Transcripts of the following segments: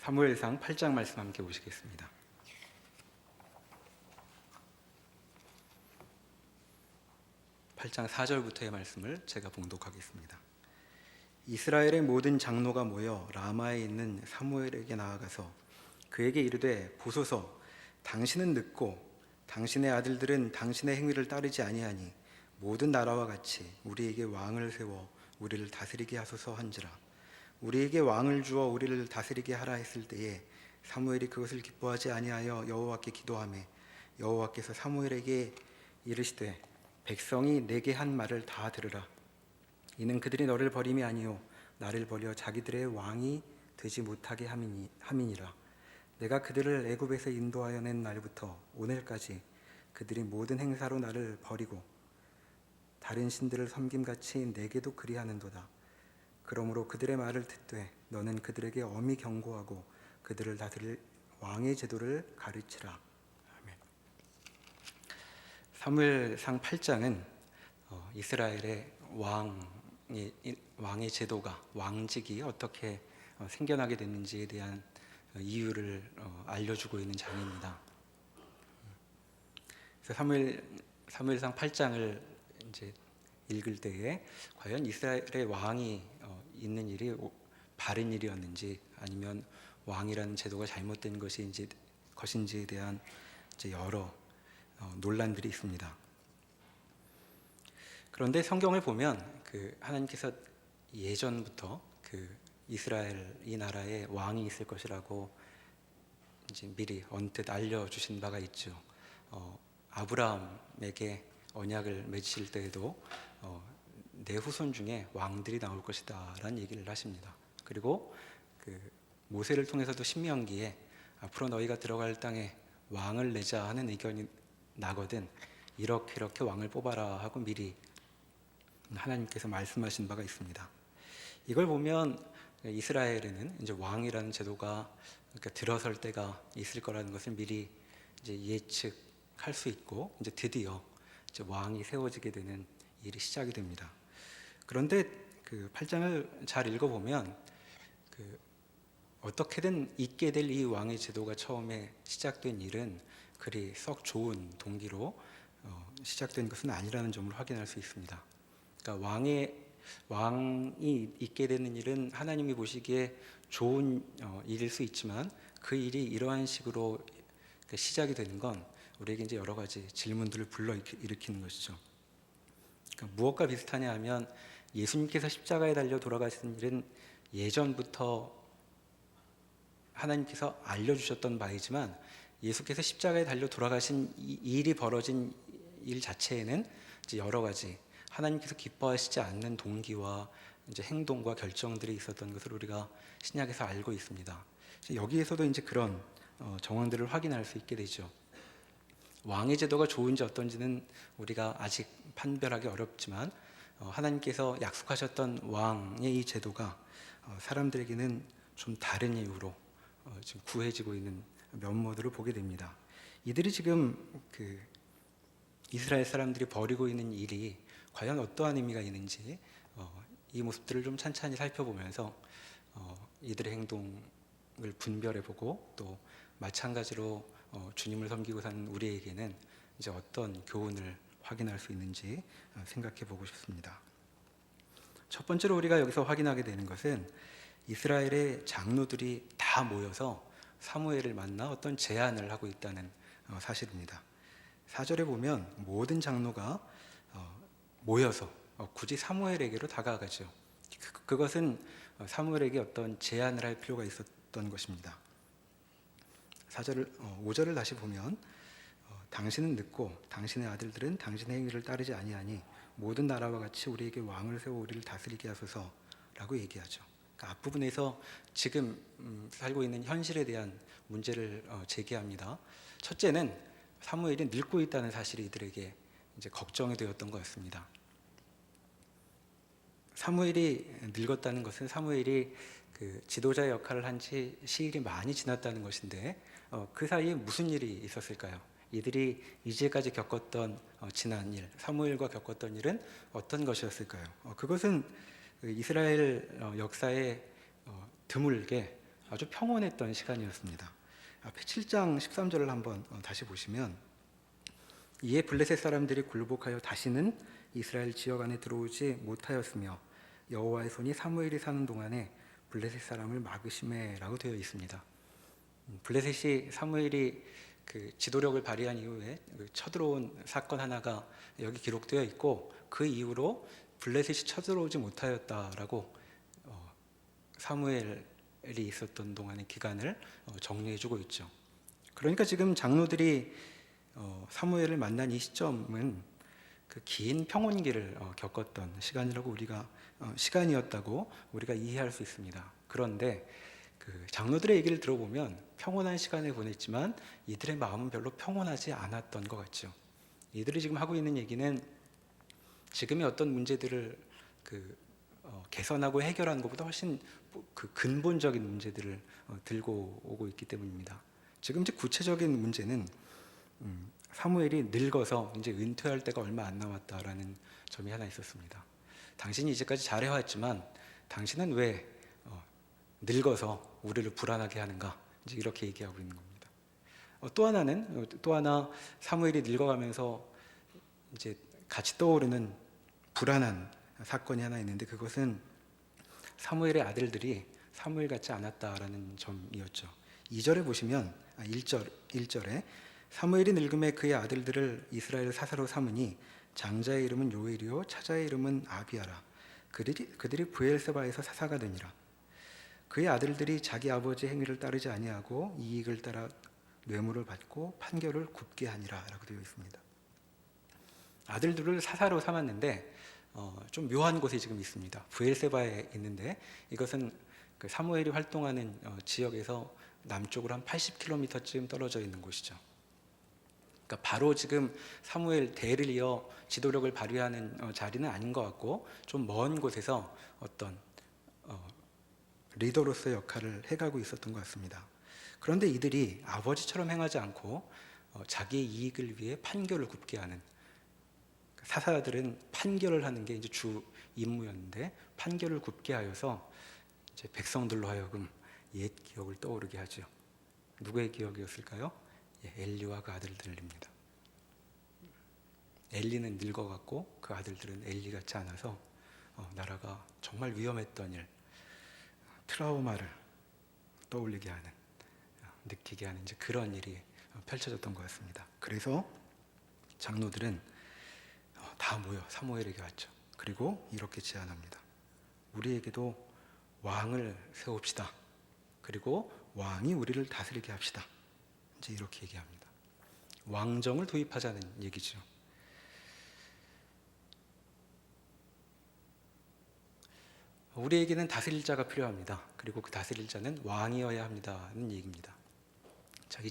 사무엘상 8장 말씀 함께 보시겠습니다. 8장 4절부터의 말씀을 제가 봉독하겠습니다. 이스라엘의 모든 장로가 모여 라마에 있는 사무엘에게 나아가서 그에게 이르되 보소서, 당신은 늙고 당신의 아들들은 당신의 행위를 따르지 아니하니 모든 나라와 같이 우리에게 왕을 세워 우리를 다스리게 하소서 한지라. 우리에게 왕을 주어 우리를 다스리게 하라 했을 때에 사무엘이 그것을 기뻐하지 아니하여 여호와께 기도하매 여호와께서 사무엘에게 이르시되 백성이 내게 한 말을 다 들으라. 이는 그들이 너를 버림이 아니요 나를 버려 자기들의 왕이 되지 못하게 함이니라. 내가 그들을 애굽에서 인도하여 낸 날부터 오늘까지 그들이 모든 행사로 나를 버리고 다른 신들을 섬김같이 내게도 그리하는도다. 그러므로 그들의 말을 듣되 너는 그들에게 엄히 경고하고 그들을 다스릴 왕의 제도를 가르치라. 아멘. 사무엘상 8장은 이스라엘의 왕의 제도가, 왕직이 어떻게 생겨나게 됐는지에 대한 이유를 알려주고 있는 장입니다. 그래서 사무엘상 8장을 이제 읽을 때에 과연 이스라엘의 왕이 있는 일이 바른 일이었는지 아니면 왕이라는 제도가 잘못된 것인지에 대한 이제 여러 논란들이 있습니다. 그런데 성경을 보면 하나님께서 예전부터 이스라엘 이 나라에 왕이 있을 것이라고 이제 미리 언뜻 알려주신 바가 있죠. 아브라함에게 언약을 맺으실 때에도 내 후손 중에 왕들이 나올 것이다라는 얘기를 하십니다. 그리고 모세를 통해서도 신명기에 앞으로 너희가 들어갈 땅에 왕을 내자 하는 의견이 나거든 이렇게 왕을 뽑아라 하고 미리 하나님께서 말씀하신 바가 있습니다. 이걸 보면 이스라엘에는 이제 왕이라는 제도가 들어설 때가 있을 거라는 것을 미리 이제 예측할 수 있고 이제 드디어 이제 왕이 세워지게 되는 일이 시작이 됩니다. 그런데 8장을 잘 읽어보면 어떻게든 있게 될 이 왕의 제도가 처음에 시작된 일은 그리 썩 좋은 동기로 시작된 것은 아니라는 점을 확인할 수 있습니다. 그러니까 왕이 있게 되는 일은 하나님이 보시기에 좋은 일일 수 있지만 그 일이 이러한 식으로 시작이 되는 건 우리에게 이제 여러 가지 질문들을 불러일으키는 것이죠. 그러니까 무엇과 비슷하냐 하면 예수님께서 십자가에 달려 돌아가신 일은 예전부터 하나님께서 알려주셨던 바이지만 예수께서 십자가에 달려 돌아가신 이 일이 벌어진 일 자체에는 이제 여러 가지 하나님께서 기뻐하시지 않는 동기와 이제 행동과 결정들이 있었던 것을 우리가 신약에서 알고 있습니다. 여기에서도 이제 그런 정황들을 확인할 수 있게 되죠. 왕의 제도가 좋은지 어떤지는 우리가 아직 판별하기 어렵지만 하나님께서 약속하셨던 왕의 이 제도가 사람들에게는 좀 다른 이유로 지금 구해지고 있는 면모들을 보게 됩니다. 이들이 지금 이스라엘 사람들이 벌이고 있는 일이 과연 어떠한 의미가 있는지 이 모습들을 좀 찬찬히 살펴보면서 이들의 행동을 분별해보고 또 마찬가지로 주님을 섬기고 사는 우리에게는 이제 어떤 교훈을 확인할 수 있는지 생각해보고 싶습니다. 첫 번째로 우리가 여기서 확인하게 되는 것은 이스라엘의 장로들이 다 모여서 사무엘을 만나 어떤 제안을 하고 있다는 사실입니다. 4절에 보면 모든 장로가 모여서 굳이 사무엘에게로 다가가죠. 그것은 사무엘에게 어떤 제안을 할 필요가 있었던 것입니다. 5절을 다시 보면 당신은 늙고 당신의 아들들은 당신의 행위를 따르지 아니하니 모든 나라와 같이 우리에게 왕을 세워 우리를 다스리게 하소서라고 얘기하죠. 그러니까 앞부분에서 지금 살고 있는 현실에 대한 문제를 제기합니다. 첫째는 사무엘이 늙고 있다는 사실이 이들에게 이제 걱정이 되었던 것같습니다. 사무엘이 늙었다는 것은 사무엘이 지도자의 역할을 한 지 시일이 많이 지났다는 것인데 그 사이에 무슨 일이 있었을까요? 이들이 이제까지 겪었던 지난 일, 사무엘과 겪었던 일은 어떤 것이었을까요? 그것은 이스라엘 역사에 드물게 아주 평온했던 시간이었습니다. 앞에 7장 13절을 한번 다시 보시면, 이에 블레셋 사람들이 굴복하여 다시는 이스라엘 지역 안에 들어오지 못하였으며 여호와의 손이 사무엘이 사는 동안에 블레셋 사람을 막으심에라고 되어 있습니다. 블레셋이 사무엘이 그 지도력을 발휘한 이후에 쳐들어온 사건 하나가 여기 기록되어 있고, 그 이후로 블레셋이 쳐들어오지 못하였다라고 사무엘이 있었던 동안의 기간을 정리해주고 있죠. 그러니까 지금 장로들이 사무엘을 만난 이 시점은 그 긴 평온기를 겪었던 시간이었다고 우리가 이해할 수 있습니다. 그런데 그 장로들의 얘기를 들어보면 평온한 시간을 보냈지만 이들의 마음은 별로 평온하지 않았던 것 같죠. 이들이 지금 하고 있는 얘기는 지금의 어떤 문제들을 개선하고 해결하는 것보다 훨씬 그 근본적인 문제들을 들고 오고 있기 때문입니다. 지금 이제 구체적인 문제는 사무엘이 늙어서 이제 은퇴할 때가 얼마 안 남았다라는 점이 하나 있었습니다. 당신이 이제까지 잘해왔지만 당신은 왜 늙어서 우리를 불안하게 하는가? 이제 이렇게 얘기하고 있는 겁니다. 또 하나 사무엘이 늙어가면서 이제 같이 떠오르는 불안한 사건이 하나 있는데, 그것은 사무엘의 아들들이 사무엘 같지 않았다라는 점이었죠. 2절에 보시면 1절에 사무엘이 늙음에 그의 아들들을 이스라엘 사사로 삼으니 장자의 이름은 요엘이요 차자의 이름은 아비아라. 그들이 브엘세바에서 사사가 되니라. 그의 아들들이 자기 아버지 행위를 따르지 아니하고 이익을 따라 뇌물을 받고 판결을 굽게 하니라 라고 되어 있습니다. 아들들을 사사로 삼았는데 좀 묘한 곳에 지금 있습니다. 브엘세바에 있는데, 이것은 그 사무엘이 활동하는 지역에서 남쪽으로 한 80km쯤 떨어져 있는 곳이죠. 그러니까 바로 지금 사무엘 대를 이어 지도력을 발휘하는 자리는 아닌 것 같고, 좀 먼 곳에서 어떤 리더로서의 역할을 해가고 있었던 것 같습니다. 그런데 이들이 아버지처럼 행하지 않고 자기의 이익을 위해 판결을 굽게 하는, 사사들은 판결을 하는 게 이제 주 임무였는데 판결을 굽게 하여서 이제 백성들로 하여금 옛 기억을 떠오르게 하죠. 누구의 기억이었을까요? 엘리와 그 아들들입니다. 엘리는 늙어갔고 그 아들들은 엘리 같지 않아서 나라가 정말 위험했던 일, 트라우마를 떠올리게 하는, 느끼게 하는 이제 그런 일이 펼쳐졌던 것 같습니다. 그래서 장로들은 다 모여 사무엘에게 왔죠. 그리고 이렇게 제안합니다. 우리에게도 왕을 세웁시다. 그리고 왕이 우리를 다스리게 합시다. 이제 이렇게 얘기합니다. 왕정을 도입하자는 얘기죠. 우리에게는 다스릴 자가 필요합니다. 그리고 그 다스릴 자는 왕이어야 합니다는 얘기입니다. 자,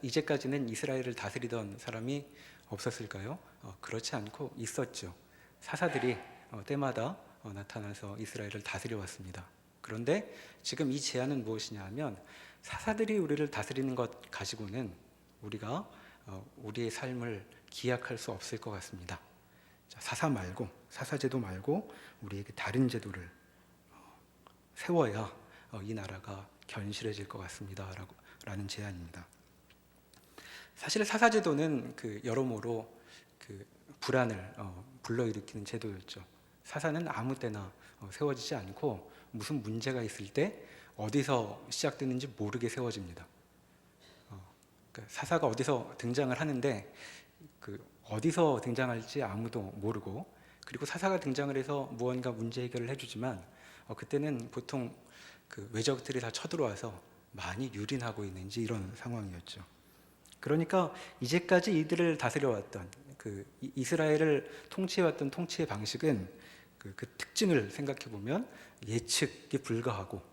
이제까지는 이스라엘을 다스리던 사람이 없었을까요? 그렇지 않고 있었죠. 사사들이 때마다 나타나서 이스라엘을 다스려 왔습니다. 그런데 지금 이 제안은 무엇이냐 하면, 사사들이 우리를 다스리는 것 가지고는 우리가 우리의 삶을 기약할 수 없을 것 같습니다. 자, 사사제도 말고 우리에게 다른 제도를 세워야 이 나라가 견실해질 것 같습니다. 라는 제안입니다. 사실 사사제도는 여러모로 불안을 불러일으키는 제도였죠. 사사는 아무 때나 세워지지 않고 무슨 문제가 있을 때 어디서 시작되는지 모르게 세워집니다. 그러니까 사사가 어디서 등장을 하는데 어디서 등장할지 아무도 모르고, 그리고 사사가 등장을 해서 무언가 문제 해결을 해주지만 그때는 보통 외적들이 다 쳐들어와서 많이 유린하고 있는지 이런 상황이었죠. 그러니까 이제까지 이들을 다스려왔던 이스라엘을 통치해왔던 통치의 방식은 그 특징을 생각해 보면 예측이 불가하고,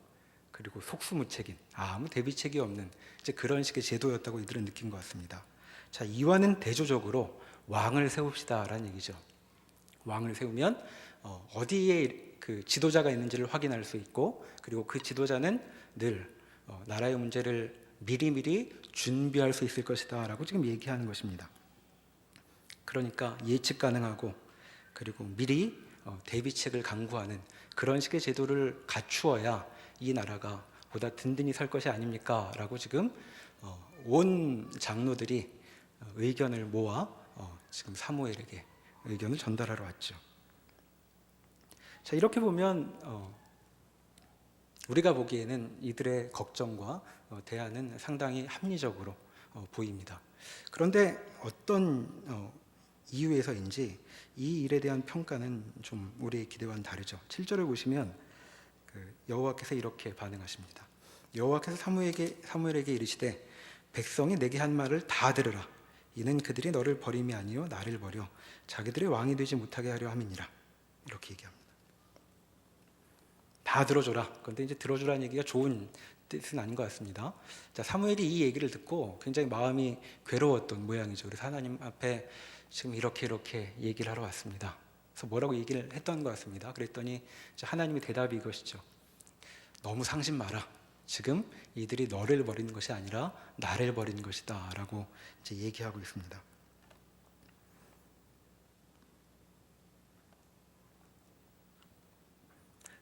그리고 속수무책인, 아무 대비책이 없는 이제 그런 식의 제도였다고 이들은 느낀 것 같습니다. 자, 이와는 대조적으로 왕을 세웁시다라는 얘기죠. 왕을 세우면 어디에 지도자가 있는지를 확인할 수 있고, 그리고 그 지도자는 늘 나라의 문제를 미리미리 준비할 수 있을 것이다 라고 지금 얘기하는 것입니다. 그러니까 예측 가능하고, 그리고 미리 대비책을 강구하는 그런 식의 제도를 갖추어야 이 나라가 보다 든든히 살 것이 아닙니까? 라고 지금 온 장로들이 의견을 모아 지금 사무엘에게 의견을 전달하러 왔죠. 자, 이렇게 보면 우리가 보기에는 이들의 걱정과 대안은 상당히 합리적으로 보입니다. 그런데 어떤 이유에서인지 이 일에 대한 평가는 좀 우리의 기대와는 다르죠. 7절을 보시면 여호와께서 이렇게 반응하십니다. 여호와께서 사무엘에게 이르시되 백성이 내게 한 말을 다 들으라. 이는 그들이 너를 버림이 아니요 나를 버려 자기들의 왕이 되지 못하게 하려 함이니라. 이렇게 얘기합니다. 다 들어줘라. 그런데 이제 들어주라는 얘기가 좋은 뜻은 아닌 것 같습니다. 자, 사무엘이 이 얘기를 듣고 굉장히 마음이 괴로웠던 모양이죠. 그래서 하나님 앞에 지금 이렇게 얘기를 하러 왔습니다. 그래서 뭐라고 얘기를 했던 것 같습니다. 그랬더니 하나님의 대답이 이것이죠. 너무 상심 마라. 지금 이들이 너를 버리는 것이 아니라 나를 버리는 것이다 라고 이제 얘기하고 있습니다.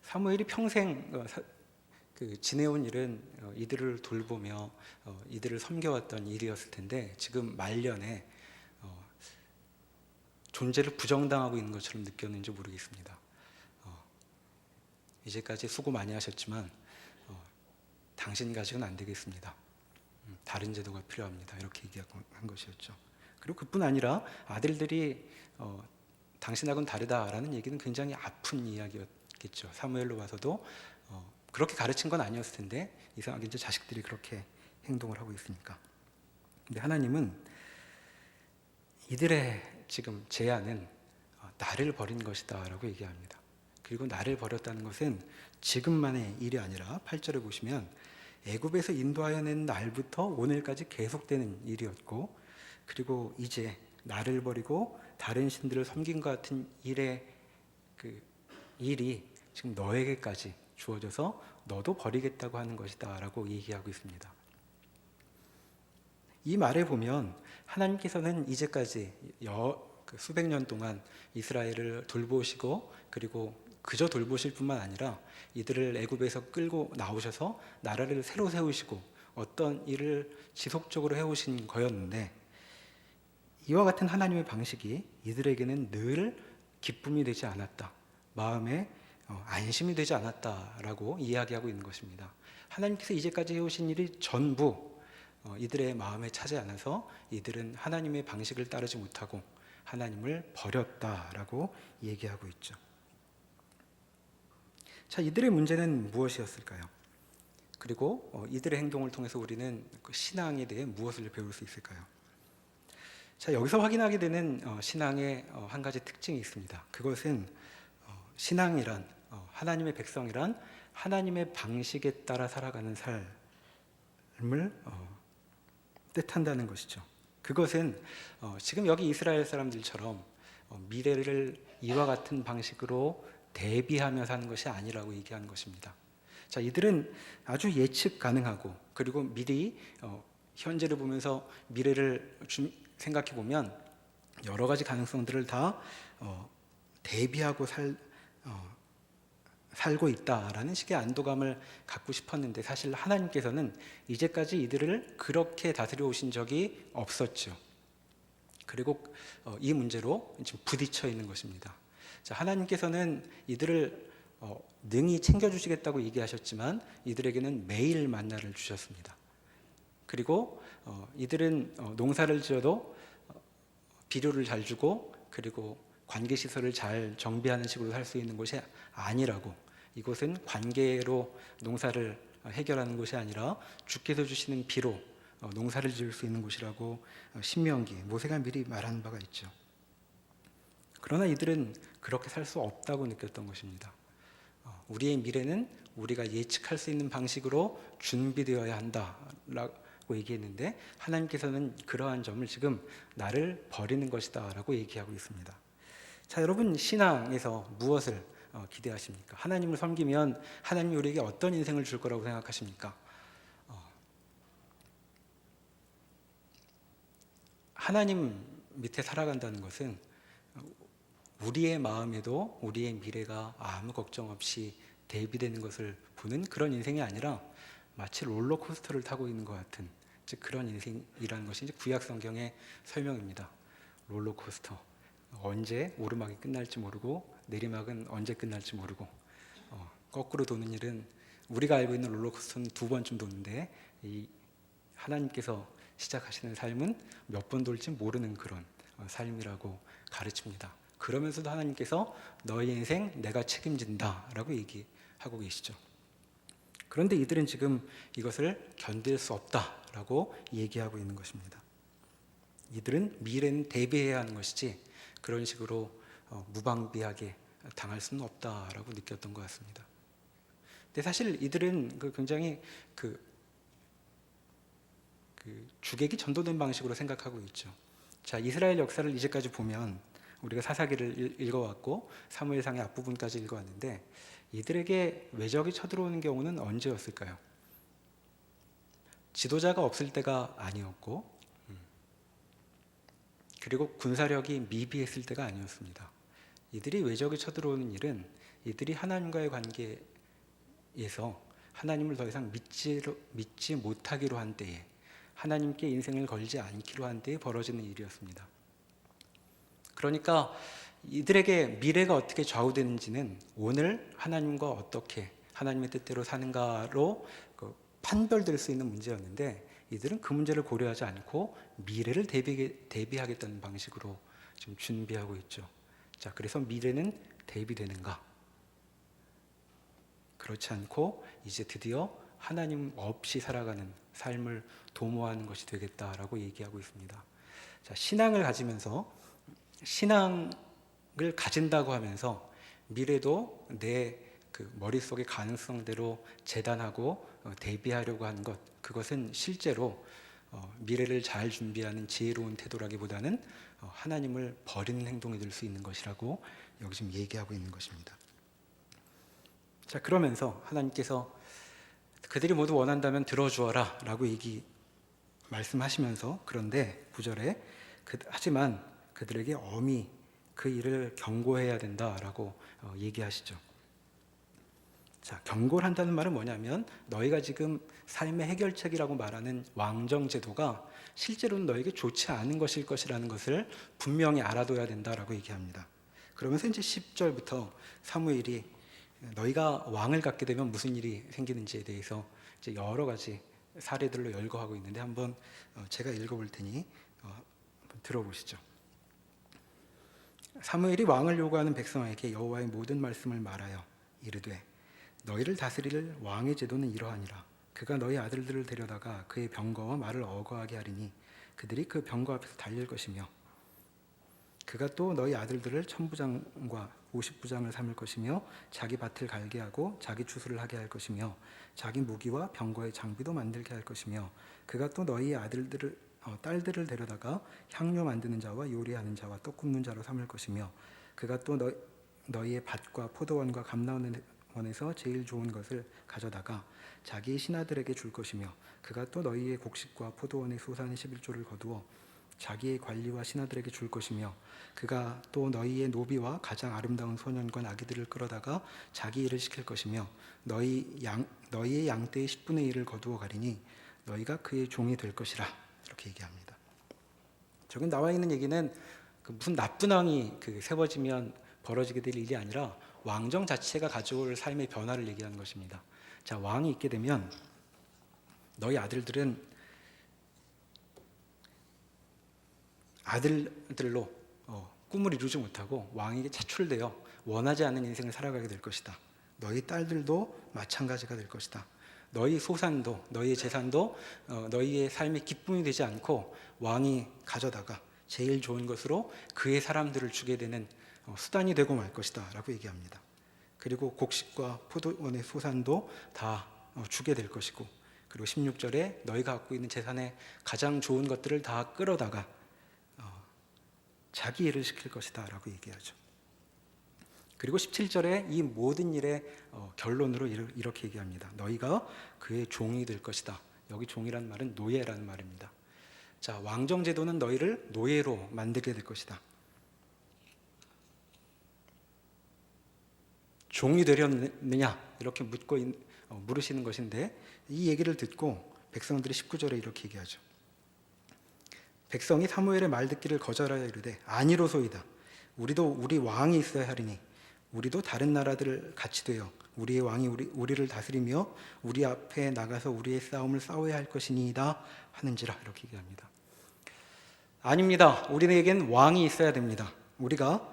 사무엘이 평생 지내온 일은 이들을 돌보며 이들을 섬겨왔던 일이었을 텐데 지금 말년에 존재를 부정당하고 있는 것처럼 느꼈는지 모르겠습니다. 이제까지 수고 많이 하셨지만 당신 가지고는 안 되겠습니다. 다른 제도가 필요합니다. 이렇게 얘기한 것이었죠. 그리고 그뿐 아니라 아들들이 당신하고는 다르다라는 얘기는 굉장히 아픈 이야기였겠죠. 사무엘로 봐서도 그렇게 가르친 건 아니었을 텐데 이상하게 이제 자식들이 그렇게 행동을 하고 있으니까. 근데 하나님은 이들의 지금 제안은 나를 버린 것이다 라고 얘기합니다. 그리고 나를 버렸다는 것은 지금만의 일이 아니라 8절에 보시면 애굽에서 인도하여 낸 날부터 오늘까지 계속되는 일이었고, 그리고 이제 나를 버리고 다른 신들을 섬긴 것 같은 일의 일이 지금 너에게까지 주어져서 너도 버리겠다고 하는 것이다 라고 얘기하고 있습니다. 이 말에 보면 하나님께서는 이제까지 수백 년 동안 이스라엘을 돌보시고, 그리고 그저 돌보실 뿐만 아니라 이들을 애굽에서 끌고 나오셔서 나라를 새로 세우시고 어떤 일을 지속적으로 해오신 거였는데, 이와 같은 하나님의 방식이 이들에게는 늘 기쁨이 되지 않았다, 마음에 안심이 되지 않았다라고 이야기하고 있는 것입니다. 하나님께서 이제까지 해오신 일이 전부 이들의 마음에 차지 않아서 이들은 하나님의 방식을 따르지 못하고 하나님을 버렸다라고 얘기하고 있죠. 자, 이들의 문제는 무엇이었을까요? 그리고 이들의 행동을 통해서 우리는 그 신앙에 대해 무엇을 배울 수 있을까요? 자, 여기서 확인하게 되는 신앙의 한 가지 특징이 있습니다. 그것은 신앙이란, 하나님의 백성이란 하나님의 방식에 따라 살아가는 삶을 뜻한다는 것이죠. 그것은 지금 여기 이스라엘 사람들처럼 미래를 이와 같은 방식으로 대비하며 사는 것이 아니라고 얘기하는 것입니다. 자, 이들은 아주 예측 가능하고, 그리고 미리 현재를 보면서 미래를 생각해 보면 여러 가지 가능성들을 다 대비하고 살고 있다라는 식의 안도감을 갖고 싶었는데, 사실 하나님께서는 이제까지 이들을 그렇게 다스려 오신 적이 없었죠. 그리고 이 문제로 지금 부딪혀 있는 것입니다. 자, 하나님께서는 이들을 능히 챙겨주시겠다고 얘기하셨지만 이들에게는 매일 만나를 주셨습니다. 그리고 이들은 농사를 지어도 비료를 잘 주고, 그리고 관계시설을 잘 정비하는 식으로 살 수 있는 곳이 아니라고, 이곳은 관계로 농사를 해결하는 곳이 아니라 주께서 주시는 비로 농사를 지을 수 있는 곳이라고 신명기, 모세가 미리 말한 바가 있죠. 그러나 이들은 그렇게 살 수 없다고 느꼈던 것입니다. 우리의 미래는 우리가 예측할 수 있는 방식으로 준비되어야 한다라고 얘기했는데, 하나님께서는 그러한 점을 지금 나를 버리는 것이다 라고 얘기하고 있습니다. 자, 여러분, 신앙에서 무엇을 기대하십니까? 하나님을 섬기면 하나님이 우리에게 어떤 인생을 줄 거라고 생각하십니까? 하나님 밑에 살아간다는 것은 우리의 마음에도 우리의 미래가 아무 걱정 없이 대비되는 것을 보는 그런 인생이 아니라 마치 롤러코스터를 타고 있는 것 같은, 즉 그런 인생이라는 것이 이제 구약 성경의 설명입니다. 롤러코스터, 언제 오르막이 끝날지 모르고 내리막은 언제 끝날지 모르고, 거꾸로 도는 일은, 우리가 알고 있는 롤러코스터는 2번쯤 도는데 이 하나님께서 시작하시는 삶은 몇 번 돌지 모르는 그런 삶이라고 가르칩니다. 그러면서도 하나님께서 너희 인생 내가 책임진다 라고 얘기하고 계시죠. 그런데 이들은 지금 이것을 견딜 수 없다라고 얘기하고 있는 것입니다. 이들은 미래는 대비해야 하는 것이지 그런 식으로 무방비하게 당할 수는 없다라고 느꼈던 것 같습니다. 근데 사실 이들은 굉장히 주객이 전도된 방식으로 생각하고 있죠. 자, 이스라엘 역사를 이제까지 보면 우리가 사사기를 읽어왔고 사무엘상의 앞부분까지 읽어왔는데 이들에게 외적이 쳐들어오는 경우는 언제였을까요? 지도자가 없을 때가 아니었고, 그리고 군사력이 미비했을 때가 아니었습니다. 이들이 외적이 쳐들어오는 일은 이들이 하나님과의 관계에서 하나님을 더 이상 믿지 못하기로 한 때에, 하나님께 인생을 걸지 않기로 한 때에 벌어지는 일이었습니다. 그러니까 이들에게 미래가 어떻게 좌우되는지는 오늘 하나님과 어떻게 하나님의 뜻대로 사는가로 판별될 수 있는 문제였는데, 이들은 그 문제를 고려하지 않고 미래를 대비하겠다는 방식으로 지금 준비하고 있죠. 자, 그래서 미래는 대비되는가? 그렇지 않고 이제 드디어 하나님 없이 살아가는 삶을 도모하는 것이 되겠다라고 얘기하고 있습니다. 자, 신앙을 가진다고 하면서 미래도 내 머릿속의 가능성대로 재단하고 대비하려고 하는 것, 그것은 실제로 미래를 잘 준비하는 지혜로운 태도라기보다는 하나님을 버리는 행동이 될 수 있는 것이라고 여기 지금 얘기하고 있는 것입니다. 자, 그러면서 하나님께서 그들이 모두 원한다면 들어주어라 라고 말씀하시면서, 그런데 9절에 하지만 그들에게 엄히 그 일을 경고해야 된다라고 얘기하시죠. 자, 경고를 한다는 말은 뭐냐면 너희가 지금 삶의 해결책이라고 말하는 왕정제도가 실제로는 너에게 좋지 않은 것일 것이라는 것을 분명히 알아둬야 된다라고 얘기합니다. 그러면서 이제 10절부터 사무엘이 너희가 왕을 갖게 되면 무슨 일이 생기는지에 대해서 이제 여러 가지 사례들로 열거하고 있는데, 한번 제가 읽어볼 테니 한번 들어보시죠. 사무엘이 왕을 요구하는 백성에게 여호와의 모든 말씀을 말하여 이르되 너희를 다스릴 왕의 제도는 이러하니라. 그가 너희 아들들을 데려다가 그의 병거와 말을 어거하게 하리니 그들이 그 병거 앞에서 달릴 것이며, 그가 또 너희 아들들을 1000부장과 50부장을 삼을 것이며 자기 밭을 갈게 하고 자기 추수를 하게 할 것이며 자기 무기와 병거의 장비도 만들게 할 것이며, 그가 또 너희 딸들을 데려다가 향료 만드는 자와 요리하는 자와 떡 굽는 자로 삼을 것이며, 그가 또 너희의 밭과 포도원과 감나원에서 제일 좋은 것을 가져다가 자기 신하들에게 줄 것이며, 그가 또 너희의 곡식과 포도원의 소산의 11조를 거두어 자기의 관리와 신하들에게 줄 것이며, 그가 또 너희의 노비와 가장 아름다운 소년과 아기들을 끌어다가 자기 일을 시킬 것이며, 너희의 양떼의 10분의 1을 거두어 가리니 너희가 그의 종이 될 것이라. 이렇게 얘기합니다. 저기 나와 있는 얘기는 무슨 나쁜 왕이 세워지면 벌어지게 될 일이 아니라 왕정 자체가 가져올 삶의 변화를 얘기하는 것입니다. 자, 왕이 있게 되면 너희 아들들은 아들들로 꿈을 이루지 못하고 왕에게 차출되어 원하지 않는 인생을 살아가게 될 것이다. 너희 딸들도 마찬가지가 될 것이다. 너희 소산도 너희의 재산도 너희의 삶의 기쁨이 되지 않고 왕이 가져다가 제일 좋은 것으로 그의 사람들을 주게 되는 수단이 되고 말 것이다 라고 얘기합니다. 그리고 곡식과 포도원의 소산도 다 주게 될 것이고, 그리고 16절에 너희가 갖고 있는 재산의 가장 좋은 것들을 다 끌어다가 자기 일을 시킬 것이다 라고 얘기하죠. 그리고 17절에 이 모든 일의 결론으로 이렇게 얘기합니다. 너희가 그의 종이 될 것이다. 여기 종이라는 말은 노예라는 말입니다. 자, 왕정제도는 너희를 노예로 만들게 될 것이다. 종이 되렸느냐? 이렇게 묻고 물으시는 것인데, 이 얘기를 듣고 백성들이 19절에 이렇게 얘기하죠. 백성이 사무엘의 말 듣기를 거절하여 이르되 아니로소이다. 우리도 우리 왕이 있어야 하리니 우리도 다른 나라들을 같이 되어 우리의 왕이 우리를 다스리며 우리 앞에 나가서 우리의 싸움을 싸워야 할 것이니이다 하는지라. 이렇게 얘기합니다. 아닙니다. 우리에겐 왕이 있어야 됩니다. 우리가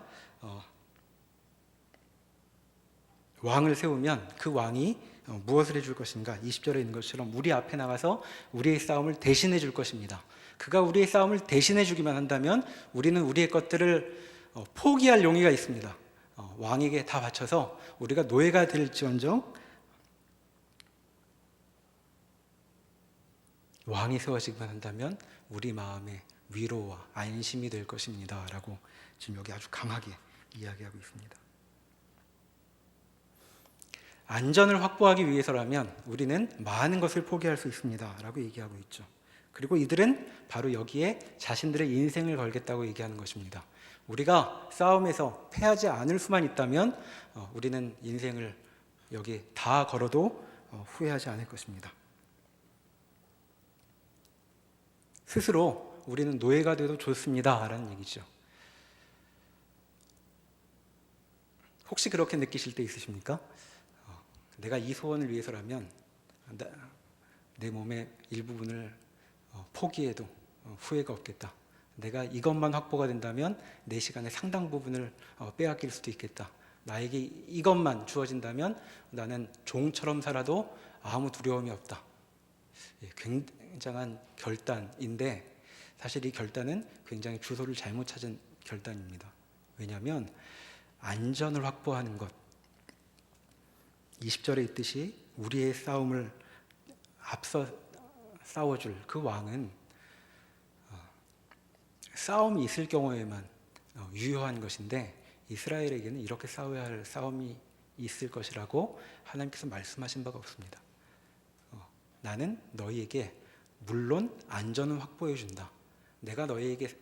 왕을 세우면 그 왕이 무엇을 해줄 것인가? 20절에 있는 것처럼 우리 앞에 나가서 우리의 싸움을 대신해 줄 것입니다. 그가 우리의 싸움을 대신해 주기만 한다면 우리는 우리의 것들을 포기할 용의가 있습니다. 왕에게 다 바쳐서 우리가 노예가 될지언정 왕이 세워지기만 한다면 우리 마음에 위로와 안심이 될 것입니다 라고 지금 여기 아주 강하게 이야기하고 있습니다. 안전을 확보하기 위해서라면 우리는 많은 것을 포기할 수 있습니다 라고 얘기하고 있죠. 그리고 이들은 바로 여기에 자신들의 인생을 걸겠다고 얘기하는 것입니다. 우리가 싸움에서 패하지 않을 수만 있다면 우리는 인생을 여기 다 걸어도 후회하지 않을 것입니다. 스스로 우리는 노예가 돼도 좋습니다 라는 얘기죠. 혹시 그렇게 느끼실 때 있으십니까? 내가 이 소원을 위해서라면 내 몸의 일부분을 포기해도 후회가 없겠다. 내가 이것만 확보가 된다면 내 시간의 상당 부분을 빼앗길 수도 있겠다. 나에게 이것만 주어진다면 나는 종처럼 살아도 아무 두려움이 없다. 굉장한 결단인데 사실 이 결단은 굉장히 주소를 잘못 찾은 결단입니다. 왜냐하면 안전을 확보하는 것, 20절에 있듯이 우리의 싸움을 앞서 싸워줄 그 왕은 싸움이 있을 경우에만 유효한 것인데 이스라엘에게는 이렇게 싸워야 할 싸움이 있을 것이라고 하나님께서 말씀하신 바가 없습니다. 나는 너희에게 물론 안전은 확보해 준다. 내가 너희에게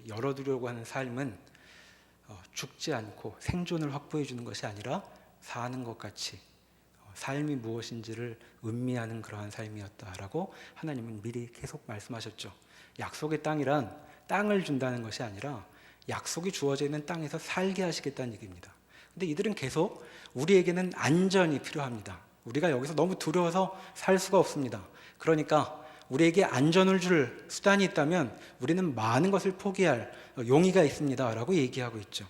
열어두려고 하는 삶은 죽지 않고 생존을 확보해 주는 것이 아니라 사는 것 같이 삶이 무엇인지를 음미하는 그러한 삶이었다라고 하나님은 미리 계속 말씀하셨죠. 약속의 땅이란 땅을 준다는 것이 아니라 약속이 주어져 있는 땅에서 살게 하시겠다는 얘기입니다. 근데 이들은 계속 우리에게는 안전이 필요합니다. 우리가 여기서 너무 두려워서 살 수가 없습니다. 그러니까 우리에게 안전을 줄 수단이 있다면 우리는 많은 것을 포기할 용의가 있습니다 라고 얘기하고 있죠.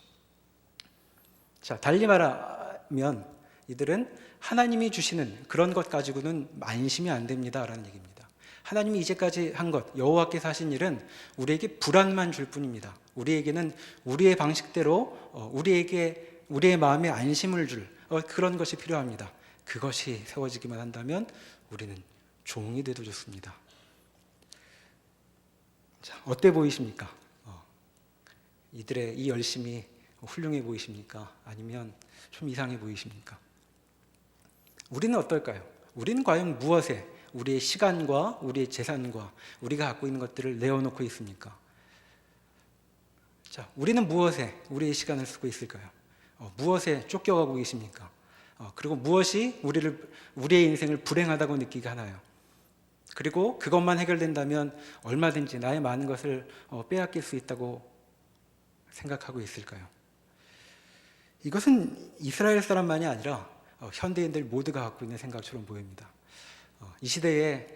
자, 달리 말하면 이들은 하나님이 주시는 그런 것 가지고는 안심이 안 됩니다 라는 얘기입니다. 하나님이 이제까지 한 것, 여호와께서 하신 일은 우리에게 불안만 줄 뿐입니다. 우리에게는 우리의 방식대로 우리의 마음에 안심을 줄 그런 것이 필요합니다. 그것이 세워지기만 한다면 우리는 종이 돼도 좋습니다. 자, 어때 보이십니까? 이들의 이 열심이 훌륭해 보이십니까? 아니면 좀 이상해 보이십니까? 우리는 어떨까요? 우리는 과연 무엇에 우리의 시간과 우리의 재산과 우리가 갖고 있는 것들을 내어놓고 있습니까? 자, 우리는 무엇에 우리의 시간을 쓰고 있을까요? 무엇에 쫓겨가고 계십니까? 그리고 무엇이 우리의 인생을 불행하다고 느끼게 하나요? 그리고 그것만 해결된다면 얼마든지 나의 많은 것을 빼앗길 수 있다고 생각하고 있을까요? 이것은 이스라엘 사람만이 아니라 현대인들 모두가 갖고 있는 생각처럼 보입니다. 이 시대에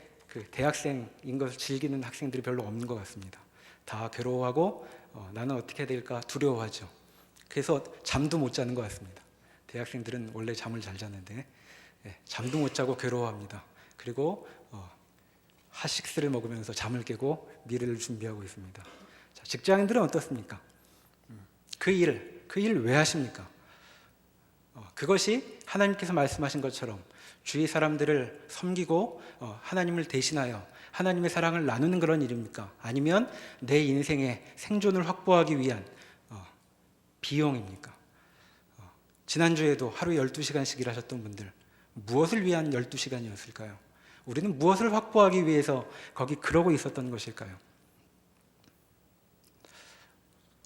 대학생인 것을 즐기는 학생들이 별로 없는 것 같습니다. 다 괴로워하고 나는 어떻게 해야 될까 두려워하죠. 그래서 잠도 못 자는 것 같습니다. 대학생들은 원래 잠을 잘 자는데 잠도 못 자고 괴로워합니다. 그리고 핫식스를 먹으면서 잠을 깨고 미래를 준비하고 있습니다. 자, 직장인들은 어떻습니까? 그 일 왜 하십니까? 그것이 하나님께서 말씀하신 것처럼 주위 사람들을 섬기고 하나님을 대신하여 하나님의 사랑을 나누는 그런 일입니까? 아니면 내 인생의 생존을 확보하기 위한 비용입니까? 지난주에도 하루에 12시간씩 일하셨던 분들, 무엇을 위한 12시간이었을까요? 우리는 무엇을 확보하기 위해서 거기 그러고 있었던 것일까요?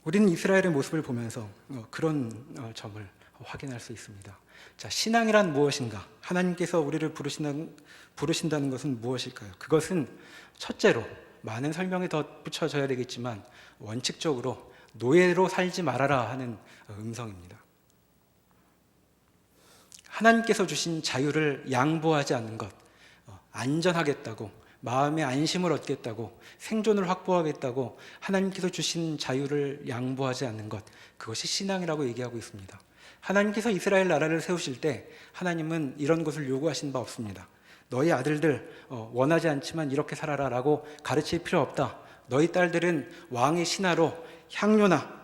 우리는 이스라엘의 모습을 보면서 그런 점을 확인할 수 있습니다. 자, 신앙이란 무엇인가? 하나님께서 우리를 부르신다는 것은 무엇일까요? 그것은 첫째로 많은 설명이 덧붙여져야 되겠지만 원칙적으로 노예로 살지 말아라 하는 음성입니다. 하나님께서 주신 자유를 양보하지 않는 것, 안전하겠다고, 마음의 안심을 얻겠다고, 생존을 확보하겠다고 하나님께서 주신 자유를 양보하지 않는 것, 그것이 신앙이라고 얘기하고 있습니다. 하나님께서 이스라엘 나라를 세우실 때 하나님은 이런 것을 요구하신 바 없습니다. 너희 아들들 원하지 않지만 이렇게 살아라 라고 가르칠 필요 없다. 너희 딸들은 왕의 신하로 향료나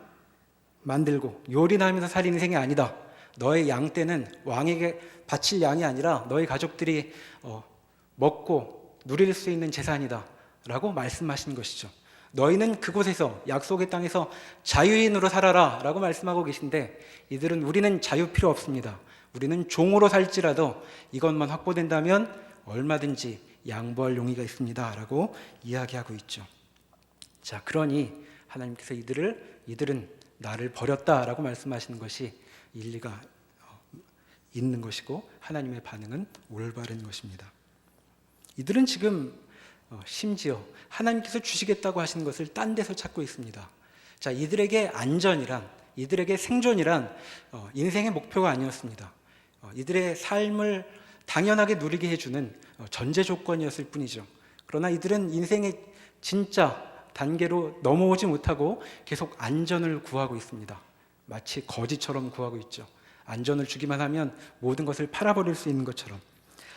만들고 요리나 하면서 살 인생이 아니다. 너의 양떼는 왕에게 바칠 양이 아니라 너희 가족들이 먹고 누릴 수 있는 재산이다 라고 말씀하신 것이죠. 너희는 그곳에서 약속의 땅에서 자유인으로 살아라 라고 말씀하고 계신데, 이들은 우리는 자유 필요 없습니다. 우리는 종으로 살지라도 이것만 확보된다면 얼마든지 양보할 용의가 있습니다 라고 이야기하고 있죠. 자, 그러니 하나님께서 이들은 나를 버렸다라고 말씀하시는 것이 일리가 있는 것이고 하나님의 반응은 올바른 것입니다. 이들은 지금 심지어 하나님께서 주시겠다고 하시는 것을 딴 데서 찾고 있습니다. 자, 이들에게 안전이란, 이들에게 생존이란 인생의 목표가 아니었습니다. 이들의 삶을 당연하게 누리게 해주는 전제 조건이었을 뿐이죠. 그러나 이들은 인생의 진짜 단계로 넘어오지 못하고 계속 안전을 구하고 있습니다. 마치 거지처럼 구하고 있죠. 안전을 주기만 하면 모든 것을 팔아버릴 수 있는 것처럼.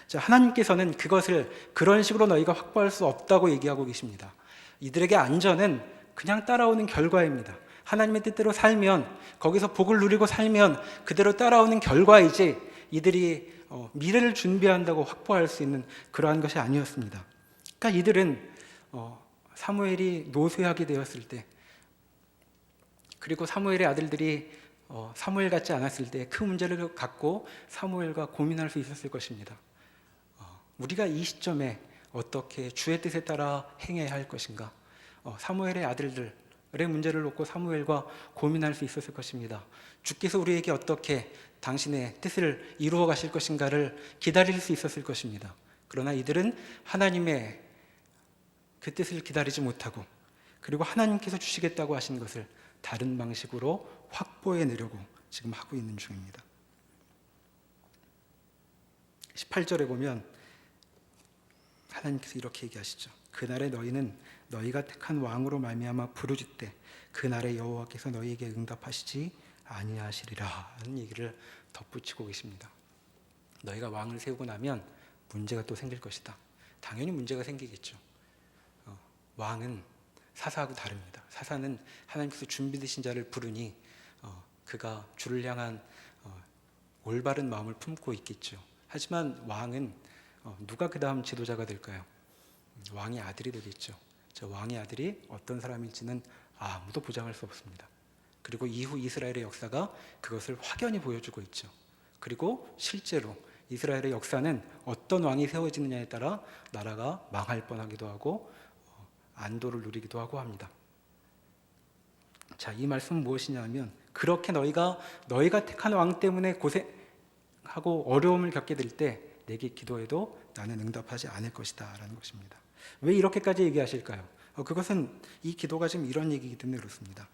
자, 하나님께서는 그것을 그런 식으로 너희가 확보할 수 없다고 얘기하고 계십니다. 이들에게 안전은 그냥 따라오는 결과입니다. 하나님의 뜻대로 살면, 거기서 복을 누리고 살면 그대로 따라오는 결과이지 이들이 미래를 준비한다고 확보할 수 있는 그러한 것이 아니었습니다. 그러니까 이들은 사무엘이 노쇠하게 되었을 때, 그리고 사무엘의 아들들이 사무엘 같지 않았을 때 그 문제를 갖고 사무엘과 고민할 수 있었을 것입니다. 우리가 이 시점에 어떻게 주의 뜻에 따라 행해야 할 것인가? 사무엘의 아들들의 문제를 놓고 사무엘과 고민할 수 있었을 것입니다. 주께서 우리에게 어떻게 당신의 뜻을 이루어 가실 것인가를 기다릴 수 있었을 것입니다. 그러나 이들은 하나님의 그 뜻을 기다리지 못하고, 그리고 하나님께서 주시겠다고 하신 것을 다른 방식으로 확보해내려고 지금 하고 있는 중입니다. 18절에 보면 하나님께서 이렇게 얘기하시죠. 그날에 너희는 너희가 택한 왕으로 말미암아 부르짖되 그날에 여호와께서 너희에게 응답하시지 아니하시리라 하는 얘기를 덧붙이고 계십니다. 너희가 왕을 세우고 나면 문제가 또 생길 것이다. 당연히 문제가 생기겠죠. 왕은 사사하고 다릅니다. 사사는 하나님께서 준비되신 자를 부르니 그가 주를 향한 올바른 마음을 품고 있겠죠. 하지만 왕은 누가 그 다음 지도자가 될까요? 왕의 아들이 되겠죠. 저 왕의 아들이 어떤 사람일지는 아무도 보장할 수 없습니다. 그리고 이후 이스라엘의 역사가 그것을 확연히 보여주고 있죠. 그리고 실제로 이스라엘의 역사는 어떤 왕이 세워지느냐에 따라 나라가 망할 뻔하기도 하고 안도를 누리기도 하고 합니다. 자, 이 말씀은 무엇이냐면, 그렇게 너희가 택한 왕 때문에 고생하고 어려움을 겪게 될 때 내게 기도해도 나는 응답하지 않을 것이다 라는 것입니다. 왜 이렇게까지 얘기하실까요? 그것은 이 기도가 지금 이런 얘기이기 때문에 그렇습니다.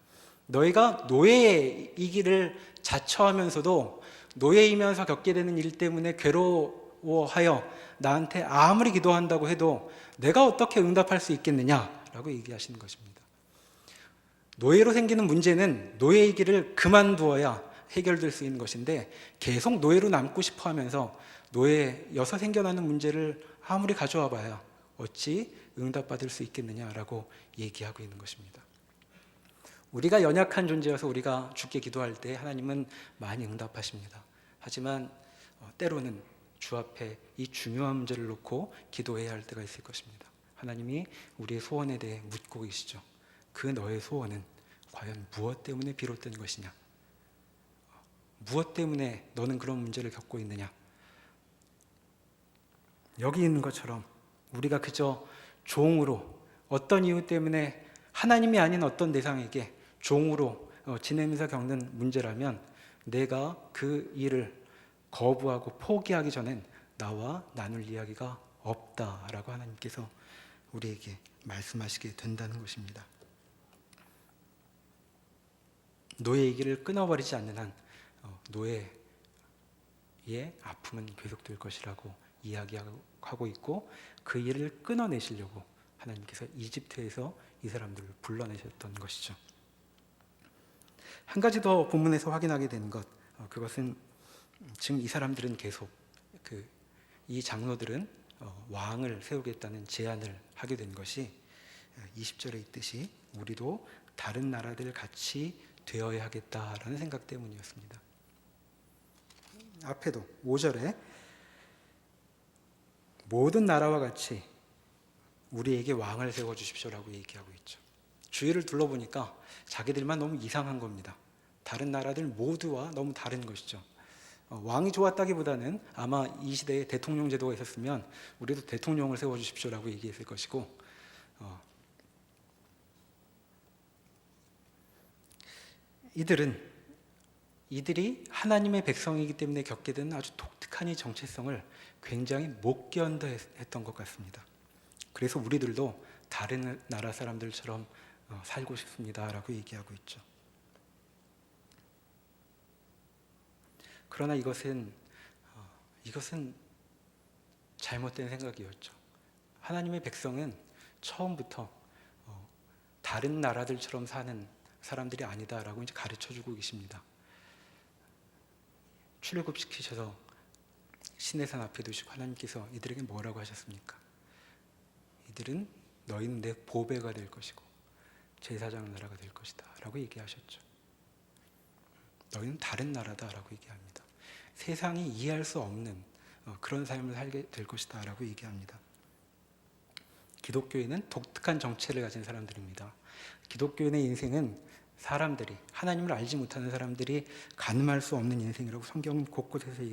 너희가 노예이기를 자처하면서도 노예이면서 겪게 되는 일 때문에 괴로워하여 나한테 아무리 기도한다고 해도 내가 어떻게 응답할 수 있겠느냐라고 얘기하시는 것입니다. 노예로 생기는 문제는 노예이기를 그만두어야 해결될 수 있는 것인데, 계속 노예로 남고 싶어 하면서 노예여서 생겨나는 문제를 아무리 가져와 봐야 어찌 응답받을 수 있겠느냐라고 얘기하고 있는 것입니다. 우리가 연약한 존재여서 우리가 주께 기도할 때 하나님은 많이 응답하십니다. 하지만 때로는 주 앞에 이 중요한 문제를 놓고 기도해야 할 때가 있을 것입니다. 하나님이 우리의 소원에 대해 묻고 계시죠. 그 너의 소원은 과연 무엇 때문에 비롯된 것이냐? 무엇 때문에 너는 그런 문제를 겪고 있느냐? 여기 있는 것처럼 우리가 그저 종으로, 어떤 이유 때문에 하나님이 아닌 어떤 대상에게 종으로 지내면서 겪는 문제라면 내가 그 일을 거부하고 포기하기 전엔 나와 나눌 이야기가 없다라고 하나님께서 우리에게 말씀하시게 된다는 것입니다. 노예의 길을 끊어버리지 않는 한 노예의 아픔은 계속될 것이라고 이야기하고 있고, 그 일을 끊어내시려고 하나님께서 이집트에서 이 사람들을 불러내셨던 것이죠. 한 가지 더 본문에서 확인하게 되는 것, 그것은 지금 이 사람들은 계속 이 장로들은 왕을 세우겠다는 제안을 하게 된 것이 20절에 있듯이 우리도 다른 나라들 같이 되어야 하겠다라는 생각 때문이었습니다. 앞에도 5절에 모든 나라와 같이 우리에게 왕을 세워주십시오라고 얘기하고 있죠. 주위를 둘러보니까 자기들만 너무 이상한 겁니다. 다른 나라들 모두와 너무 다른 것이죠. 왕이 좋았다기보다는 아마 이 시대에 대통령 제도가 있었으면 우리도 대통령을 세워주십시오라고 얘기했을 것이고, 이들이 하나님의 백성이기 때문에 겪게 된 아주 독특한 이 정체성을 굉장히 못 견뎌했던 것 같습니다. 그래서 우리들도 다른 나라 사람들처럼 살고 싶습니다라고 얘기하고 있죠. 그러나 이것은 잘못된 생각이었죠. 하나님의 백성은 처음부터 다른 나라들처럼 사는 사람들이 아니다라고 이제 가르쳐주고 계십니다. 출애굽시키셔서 시내산 앞에 두시고 하나님께서 이들에게 뭐라고 하셨습니까? 너희는 내 보배가 될 것이고 제사장 나라가 될 것이다 라고 얘기하셨죠. 너희는 다른 나라다 라고 얘기합니다. 세상이 이해할 수 없는 그런 삶을 살게 될 것이다 라고 얘기합니다. 기독교인은 독특한 정체를 가진 사람들입니다. 기독교인의 인생은 하나님을 알지 못하는 사람들이 가늠할 수 없는 인생이라고 성경은 곳곳에서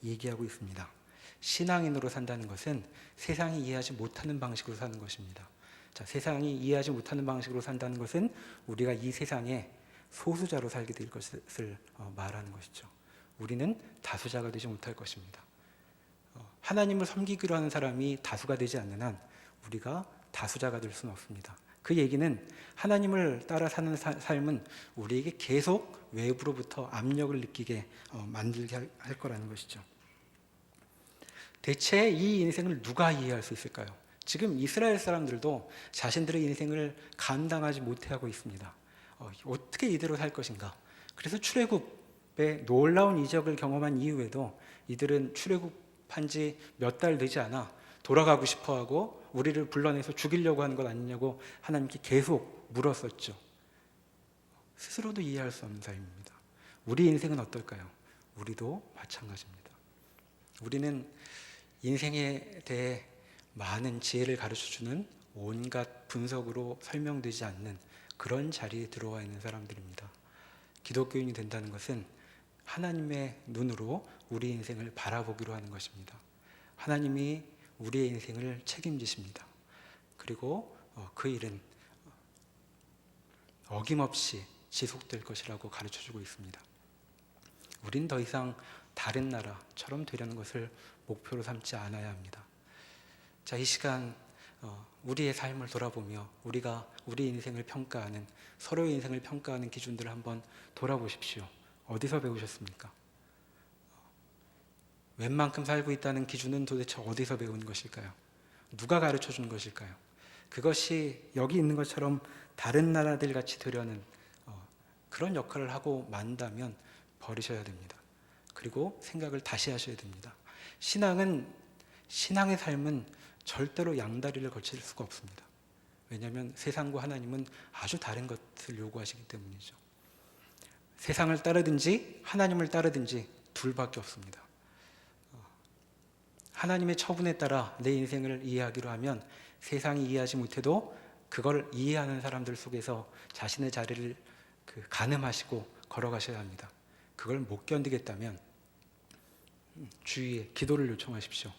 얘기하고 있습니다. 신앙인으로 산다는 것은 세상이 이해하지 못하는 방식으로 사는 것입니다. 자, 세상이 이해하지 못하는 방식으로 산다는 것은 우리가 이 세상에 소수자로 살게 될 것을 말하는 것이죠. 우리는 다수자가 되지 못할 것입니다. 하나님을 섬기기로 하는 사람이 다수가 되지 않는 한 우리가 다수자가 될 수는 없습니다. 그 얘기는 하나님을 따라 사는 삶은 우리에게 계속 외부로부터 압력을 느끼게 만들게 할 거라는 것이죠. 대체 이 인생을 누가 이해할 수 있을까요? 지금 이스라엘 사람들도 자신들의 인생을 감당하지 못하고 있습니다. 어떻게 이대로 살 것인가? 그래서 출애굽의 놀라운 이적을 경험한 이후에도 이들은 출애굽한 지 몇 달 되지 않아 돌아가고 싶어하고 우리를 불러내서 죽이려고 하는 것 아니냐고 하나님께 계속 물었었죠. 스스로도 이해할 수 없는 삶입니다. 우리 인생은 어떨까요? 우리도 마찬가지입니다. 우리는 인생에 대해 많은 지혜를 가르쳐주는 온갖 분석으로 설명되지 않는 그런 자리에 들어와 있는 사람들입니다. 기독교인이 된다는 것은 하나님의 눈으로 우리 인생을 바라보기로 하는 것입니다. 하나님이 우리의 인생을 책임지십니다. 그리고 그 일은 어김없이 지속될 것이라고 가르쳐주고 있습니다. 우린 더 이상 다른 나라처럼 되려는 것을 목표로 삼지 않아야 합니다. 자, 이 시간 우리의 삶을 돌아보며 우리가 우리 인생을 평가하는, 서로의 인생을 평가하는 기준들을 한번 돌아보십시오. 어디서 배우셨습니까? 웬만큼 살고 있다는 기준은 도대체 어디서 배운 것일까요? 누가 가르쳐 준 것일까요? 그것이 여기 있는 것처럼 다른 나라들 같이 되려는 그런 역할을 하고 만다면 버리셔야 됩니다. 그리고 생각을 다시 하셔야 됩니다. 신앙의 삶은 절대로 양다리를 거칠 수가 없습니다. 왜냐하면 세상과 하나님은 아주 다른 것을 요구하시기 때문이죠. 세상을 따르든지 하나님을 따르든지 둘밖에 없습니다. 하나님의 처분에 따라 내 인생을 이해하기로 하면 세상이 이해하지 못해도 그걸 이해하는 사람들 속에서 자신의 자리를 가늠하시고 걸어가셔야 합니다. 그걸 못 견디겠다면 주위에 기도를 요청하십시오.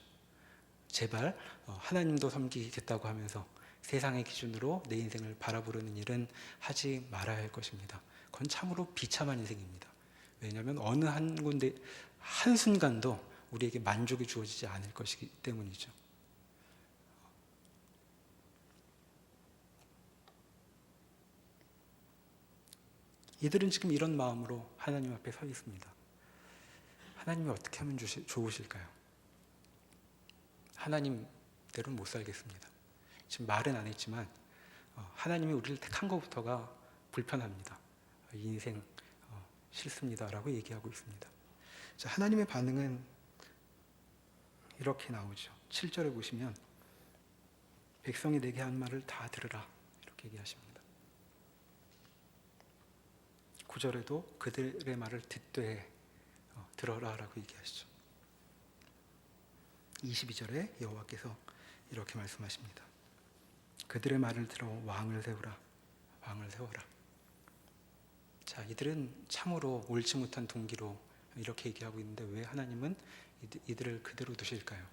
제발 하나님도 섬기겠다고 하면서 세상의 기준으로 내 인생을 바라보려는 일은 하지 말아야 할 것입니다. 그건 참으로 비참한 인생입니다. 왜냐하면 어느 한 군데 한순간도 우리에게 만족이 주어지지 않을 것이기 때문이죠. 이들은 지금 이런 마음으로 하나님 앞에 서 있습니다. 하나님이 어떻게 하면 좋으실까요? 하나님대로는 못 살겠습니다. 지금 말은 안 했지만 하나님이 우리를 택한 것부터가 불편합니다. 이 인생 싫습니다라고 얘기하고 있습니다. 자, 하나님의 반응은 이렇게 나오죠. 7절에 보시면 백성이 내게 한 말을 다 들으라 이렇게 얘기하십니다. 9절에도 그들의 말을 듣되 들어라라고 얘기하시죠. 22절에 여호와께서 이렇게 말씀하십니다. 그들의 말을 들어 왕을 세우라, 왕을 세워라. 자, 이들은 참으로 옳지 못한 동기로 이렇게 얘기하고 있는데 왜 하나님은 이들을 그대로 두실까요?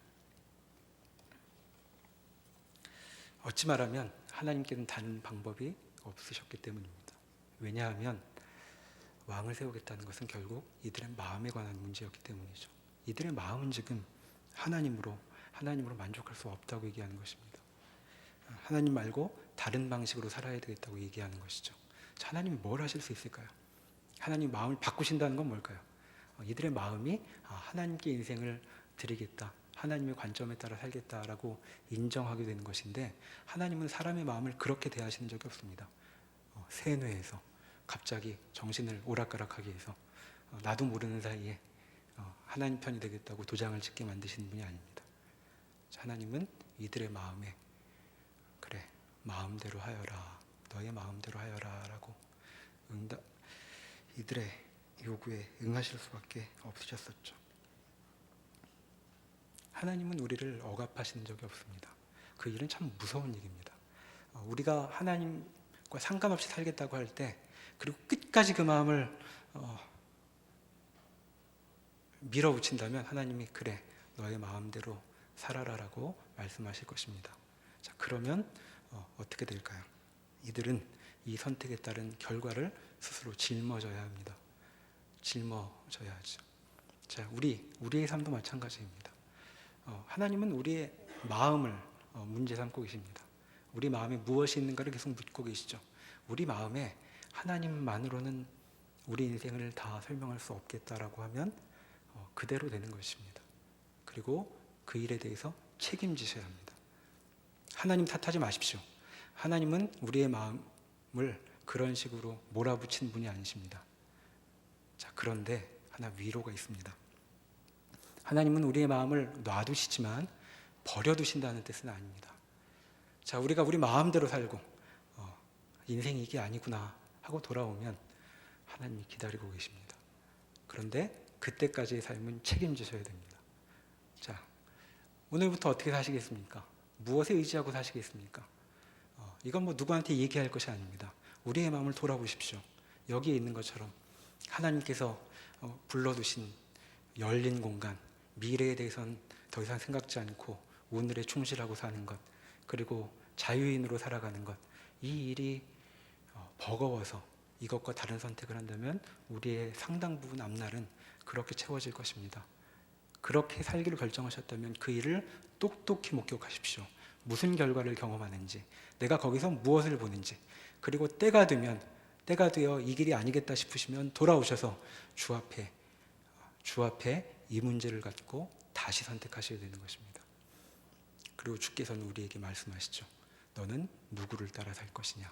어찌 말하면 하나님께는 다른 방법이 없으셨기 때문입니다. 왜냐하면 왕을 세우겠다는 것은 결국 이들의 마음에 관한 문제였기 때문이죠. 이들의 마음은 지금 하나님으로 만족할 수 없다고 얘기하는 것입니다. 하나님 말고 다른 방식으로 살아야 되겠다고 얘기하는 것이죠. 자, 하나님이 뭘 하실 수 있을까요? 하나님 마음을 바꾸신다는 건 뭘까요? 이들의 마음이 하나님께 인생을 드리겠다, 하나님의 관점에 따라 살겠다라고 인정하게 되는 것인데, 하나님은 사람의 마음을 그렇게 대하시는 적이 없습니다. 세뇌해서 갑자기 정신을 오락가락하게 해서 나도 모르는 사이에 하나님 편이 되겠다고 도장을 찍게 만드시는 분이 아닙니다. 하나님은 이들의 마음에 그래, 마음대로 하여라, 너의 마음대로 하여라 라고 이들의 요구에 응하실 수밖에 없으셨었죠. 하나님은 우리를 억압하시는 적이 없습니다. 그 일은 참 무서운 일입니다. 우리가 하나님과 상관없이 살겠다고 할 때, 그리고 끝까지 그 마음을 밀어붙인다면 하나님이 그래, 너의 마음대로 살아라라고 말씀하실 것입니다. 자, 그러면 어떻게 될까요? 이들은 이 선택에 따른 결과를 스스로 짊어져야 합니다. 짊어져야 하죠. 자, 우리의 삶도 마찬가지입니다. 하나님은 우리의 마음을 문제 삼고 계십니다. 우리 마음에 무엇이 있는가를 계속 묻고 계시죠. 우리 마음에 하나님만으로는 우리 인생을 다 설명할 수 없겠다라고 하면 그대로 되는 것입니다. 그리고 그 일에 대해서 책임지셔야 합니다. 하나님 탓하지 마십시오. 하나님은 우리의 마음을 그런 식으로 몰아붙인 분이 아니십니다. 자, 그런데 하나 위로가 있습니다. 하나님은 우리의 마음을 놔두시지만 버려두신다는 뜻은 아닙니다. 자, 우리가 우리 마음대로 살고 인생이 이게 아니구나 하고 돌아오면 하나님이 기다리고 계십니다. 그런데 그때까지의 삶은 책임지셔야 됩니다. 자, 오늘부터 어떻게 사시겠습니까? 무엇에 의지하고 사시겠습니까? 이건 누구한테 얘기할 것이 아닙니다. 우리의 마음을 돌아보십시오. 여기에 있는 것처럼 하나님께서 불러두신 열린 공간, 미래에 대해서는 더 이상 생각지 않고 오늘에 충실하고 사는 것, 그리고 자유인으로 살아가는 것, 이 일이 버거워서 이것과 다른 선택을 한다면 우리의 상당 부분 앞날은 그렇게 채워질 것입니다. 그렇게 살기를 결정하셨다면 그 일을 똑똑히 목격하십시오. 무슨 결과를 경험하는지, 내가 거기서 무엇을 보는지, 그리고 때가 되어 이 길이 아니겠다 싶으시면 돌아오셔서 주 앞에 이 문제를 갖고 다시 선택하셔야 되는 것입니다. 그리고 주께서는 우리에게 말씀하시죠. 너는 누구를 따라 살 것이냐?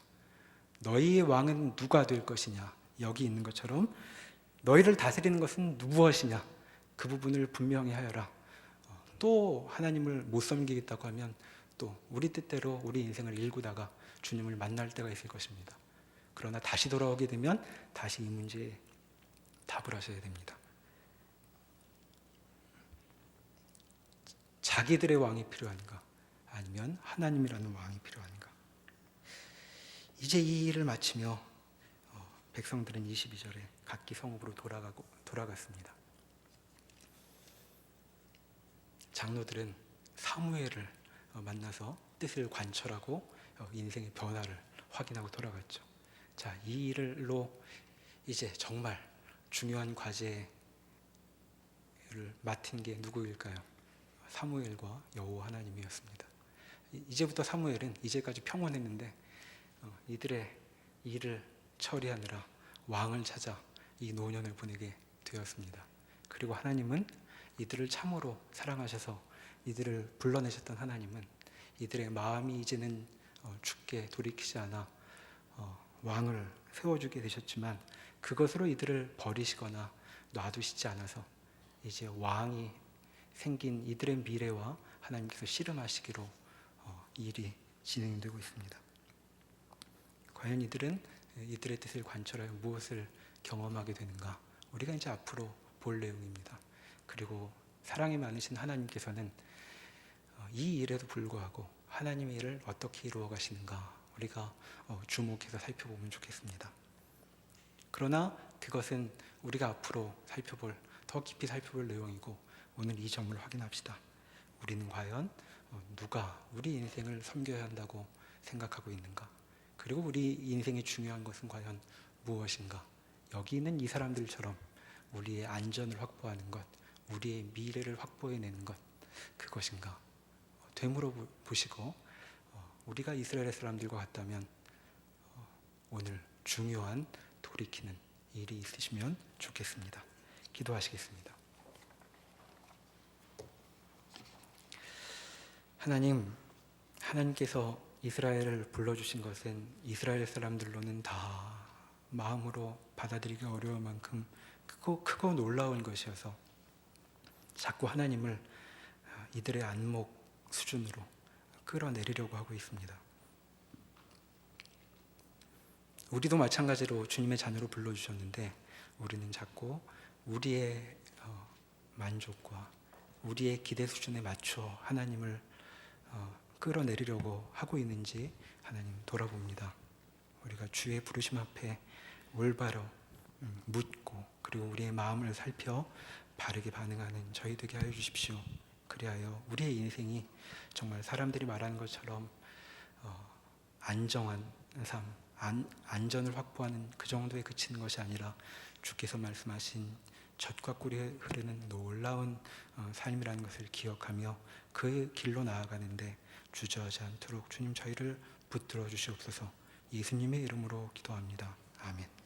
너희의 왕은 누가 될 것이냐? 여기 있는 것처럼 너희를 다스리는 것은 무엇이냐? 그 부분을 분명히 하여라. 또 하나님을 못 섬기겠다고 하면 또 우리 뜻대로 우리 인생을 일구다가 주님을 만날 때가 있을 것입니다. 그러나 다시 돌아오게 되면 다시 이 문제에 답을 하셔야 됩니다. 자기들의 왕이 필요한가? 아니면 하나님이라는 왕이 필요한가? 이제 이 일을 마치며 백성들은 22절에 각기 성읍으로 돌아갔습니다. 장로들은 사무엘을 만나서 뜻을 관철하고 인생의 변화를 확인하고 돌아갔죠. 자, 이 일로 이제 정말 중요한 과제를 맡은 게 누구일까요? 사무엘과 여호와 하나님이었습니다. 이제부터 사무엘은 이제까지 평온했는데 이들의 일을 처리하느라 왕을 찾아 이 노년을 보내게 되었습니다. 그리고 하나님은 이들을 참으로 사랑하셔서 이들을 불러내셨던 하나님은 이들의 마음이 이제는 죽게 돌이키지 않아 왕을 세워주게 되셨지만 그것으로 이들을 버리시거나 놔두시지 않아서 이제 왕이 생긴 이들의 미래와 하나님께서 씨름하시기로 일이 진행되고 있습니다. 과연 이들은 이들의 뜻을 관철하여 무엇을 경험하게 되는가? 우리가 이제 앞으로 볼 내용입니다. 그리고 사랑이 많으신 하나님께서는 이 일에도 불구하고 하나님의 일을 어떻게 이루어 가시는가 우리가 주목해서 살펴보면 좋겠습니다. 그러나 그것은 우리가 앞으로 더 깊이 살펴볼 내용이고 오늘 이 점을 확인합시다. 우리는 과연 누가 우리 인생을 섬겨야 한다고 생각하고 있는가? 그리고 우리 인생의 중요한 것은 과연 무엇인가? 여기 있는 이 사람들처럼 우리의 안전을 확보하는 것, 우리의 미래를 확보해내는 것, 그것인가? 되물어 보시고 우리가 이스라엘 사람들과 같다면 오늘 중요한 돌이키는 일이 있으시면 좋겠습니다. 기도하시겠습니다. 하나님께서 이스라엘을 불러주신 것은 이스라엘 사람들로는 다 마음으로 받아들이기 어려울 만큼 크고 놀라운 것이어서 자꾸 하나님을 이들의 안목 수준으로 끌어내리려고 하고 있습니다. 우리도 마찬가지로 주님의 자녀로 불러주셨는데 우리는 자꾸 우리의 만족과 우리의 기대 수준에 맞춰 하나님을 끌어내리려고 하고 있는지 하나님 돌아봅니다. 우리가 주의 부르심 앞에 올바로 묻고 그리고 우리의 마음을 살펴 바르게 반응하는 저희 되게 하여 주십시오. 그리하여 우리의 인생이 정말 사람들이 말하는 것처럼 안정한 삶, 안전을 확보하는 그 정도에 그치는 것이 아니라 주께서 말씀하신 젖과 꿀이 흐르는 놀라운 삶이라는 것을 기억하며 그 길로 나아가는데 주저하지 않도록 주님 저희를 붙들어 주시옵소서. 예수님의 이름으로 기도합니다. 아멘.